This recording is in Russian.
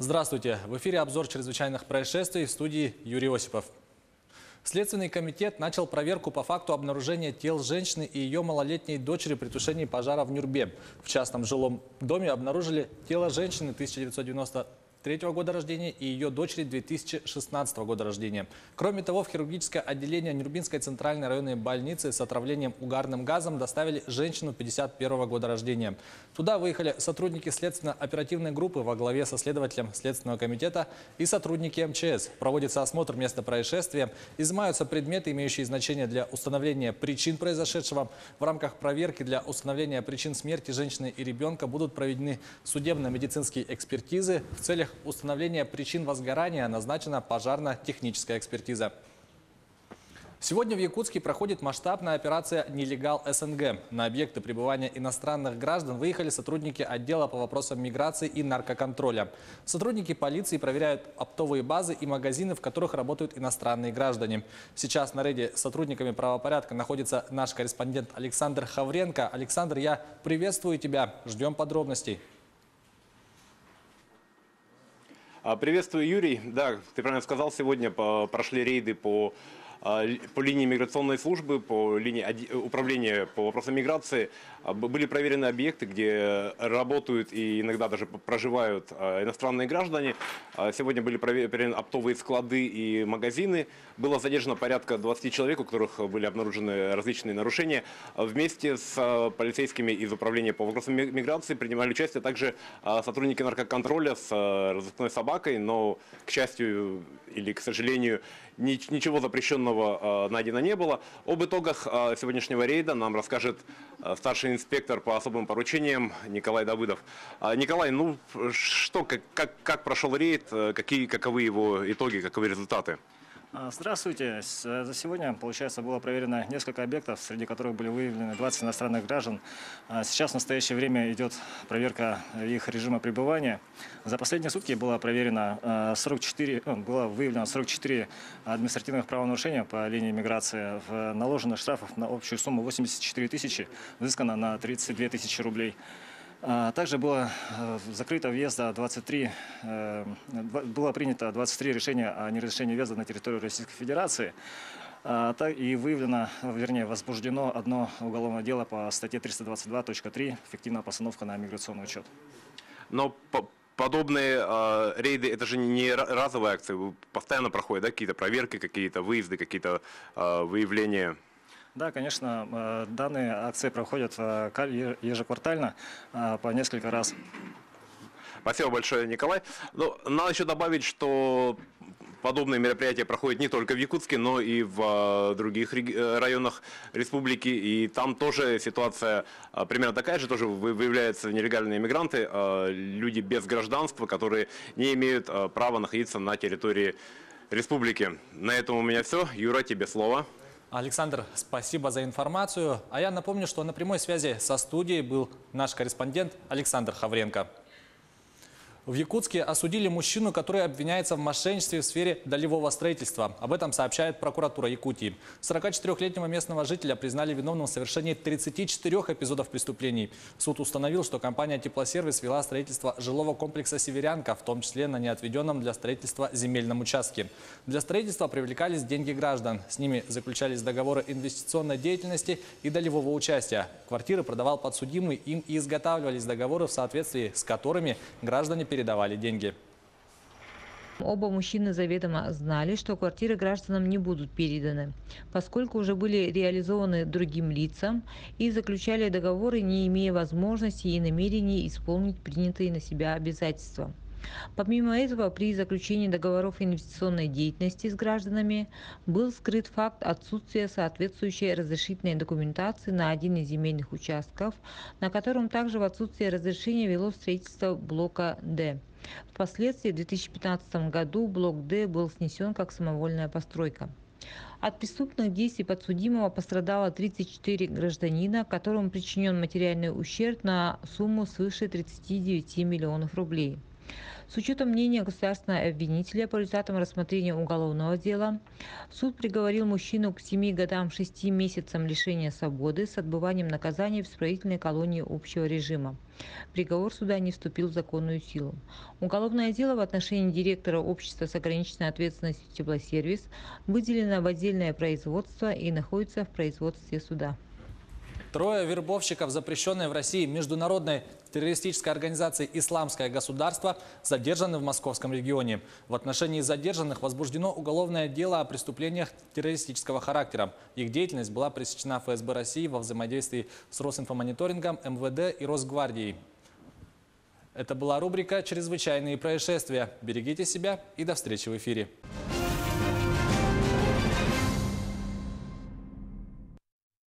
Здравствуйте! В эфире обзор чрезвычайных происшествий, в студии Юрий Осипов. Следственный комитет начал проверку по факту обнаружения тел женщины и ее малолетней дочери при тушении пожара в Нюрбе. В частном жилом доме обнаружили тело женщины 1993 года рождения и ее дочери 2016 года рождения. Кроме того, в хирургическое отделение Нюрбинской центральной районной больницы с отравлением угарным газом доставили женщину 1951 года рождения. Туда выехали сотрудники следственно-оперативной группы во главе со следователем Следственного комитета и сотрудники МЧС. Проводится осмотр места происшествия, изымаются предметы, имеющие значение для установления причин произошедшего. В рамках проверки для установления причин смерти женщины и ребенка будут проведены судебно-медицинские экспертизы. В целях установления причин возгорания назначена пожарно-техническая экспертиза. Сегодня в Якутске проходит масштабная операция «Нелегал СНГ». На объекты пребывания иностранных граждан выехали сотрудники отдела по вопросам миграции и наркоконтроля. Сотрудники полиции проверяют оптовые базы и магазины, в которых работают иностранные граждане. Сейчас на рейде с сотрудниками правопорядка находится наш корреспондент Александр Хавренко. Александр, я приветствую тебя. Ждем подробностей. Приветствую, Юрий. Да, ты правильно сказал, сегодня прошли рейды по линии миграционной службы, по линии управления по вопросам миграции. Были проверены объекты, где работают и иногда даже проживают иностранные граждане. Сегодня были проверены оптовые склады и магазины. Было задержано порядка 20 человек, у которых были обнаружены различные нарушения. Вместе с полицейскими из управления по вопросам миграции принимали участие также сотрудники наркоконтроля с разыскной собакой, но, к счастью или к сожалению, ничего запрещенного найдено не было. Об итогах сегодняшнего рейда нам расскажет старший инспектор по особым поручениям Николай Давыдов. Николай, ну что, как прошел рейд, каковы его итоги, каковы результаты? Здравствуйте. За сегодня, получается, было проверено несколько объектов, среди которых были выявлены 20 иностранных граждан. Сейчас в настоящее время идет проверка их режима пребывания. За последние сутки было выявлено 44 административных правонарушения по линии миграции. Наложено штрафов на общую сумму 84 тысячи, взыскано на 32 тысячи рублей. Также было закрыто въезда 23, было принято 23 решения о неразрешении въезда на территорию Российской Федерации. И выявлено, возбуждено одно уголовное дело по статье 322.3 «Фиктивная постановка на миграционный учет». Но подобные рейды, это же не разовые акции, постоянно проходят, да, какие-то проверки, какие-то выезды, какие-то выявления? Да, конечно, данные акции проходят ежеквартально по несколько раз. Спасибо большое, Николай. Ну, надо еще добавить, что подобные мероприятия проходят не только в Якутске, но и в других районах республики. И там тоже ситуация примерно такая же. Тоже выявляются нелегальные мигранты, люди без гражданства, которые не имеют права находиться на территории республики. На этом у меня все. Юра, тебе слово. Александр, спасибо за информацию. А я напомню, что на прямой связи со студией был наш корреспондент Александр Хавренко. В Якутске осудили мужчину, который обвиняется в мошенничестве в сфере долевого строительства. Об этом сообщает прокуратура Якутии. 44-летнего местного жителя признали виновным в совершении 34 эпизодов преступлений. Суд установил, что компания «Теплосервис» вела строительство жилого комплекса «Северянка», в том числе на неотведенном для строительства земельном участке. Для строительства привлекались деньги граждан. С ними заключались договоры инвестиционной деятельности и долевого участия. Квартиры продавал подсудимый, им и изготавливались договоры, в соответствии с которыми граждане передавали деньги. Оба мужчины заведомо знали, что квартиры гражданам не будут переданы, поскольку уже были реализованы другим лицам и заключали договоры, не имея возможности и намерений исполнить принятые на себя обязательства. Помимо этого, при заключении договоров инвестиционной деятельности с гражданами был скрыт факт отсутствия соответствующей разрешительной документации на один из земельных участков, на котором также в отсутствие разрешения велось строительство блока «Д». Впоследствии в 2015 году блок «Д» был снесен как самовольная постройка. От преступных действий подсудимого пострадало 34 гражданина, которым причинен материальный ущерб на сумму свыше 39 миллионов рублей. С учетом мнения государственного обвинителя по результатам рассмотрения уголовного дела, суд приговорил мужчину к 7 годам 6 месяцам лишения свободы с отбыванием наказания в исправительной колонии общего режима. Приговор суда не вступил в законную силу. Уголовное дело в отношении директора общества с ограниченной ответственностью «Теплосервис» выделено в отдельное производство и находится в производстве суда. Трое вербовщиков запрещенной в России международной террористической организации «Исламское государство» задержаны в московском регионе. В отношении задержанных возбуждено уголовное дело о преступлениях террористического характера. Их деятельность была пресечена ФСБ России во взаимодействии с Росинфомониторингом, МВД и Росгвардией. Это была рубрика «Чрезвычайные происшествия». Берегите себя и до встречи в эфире.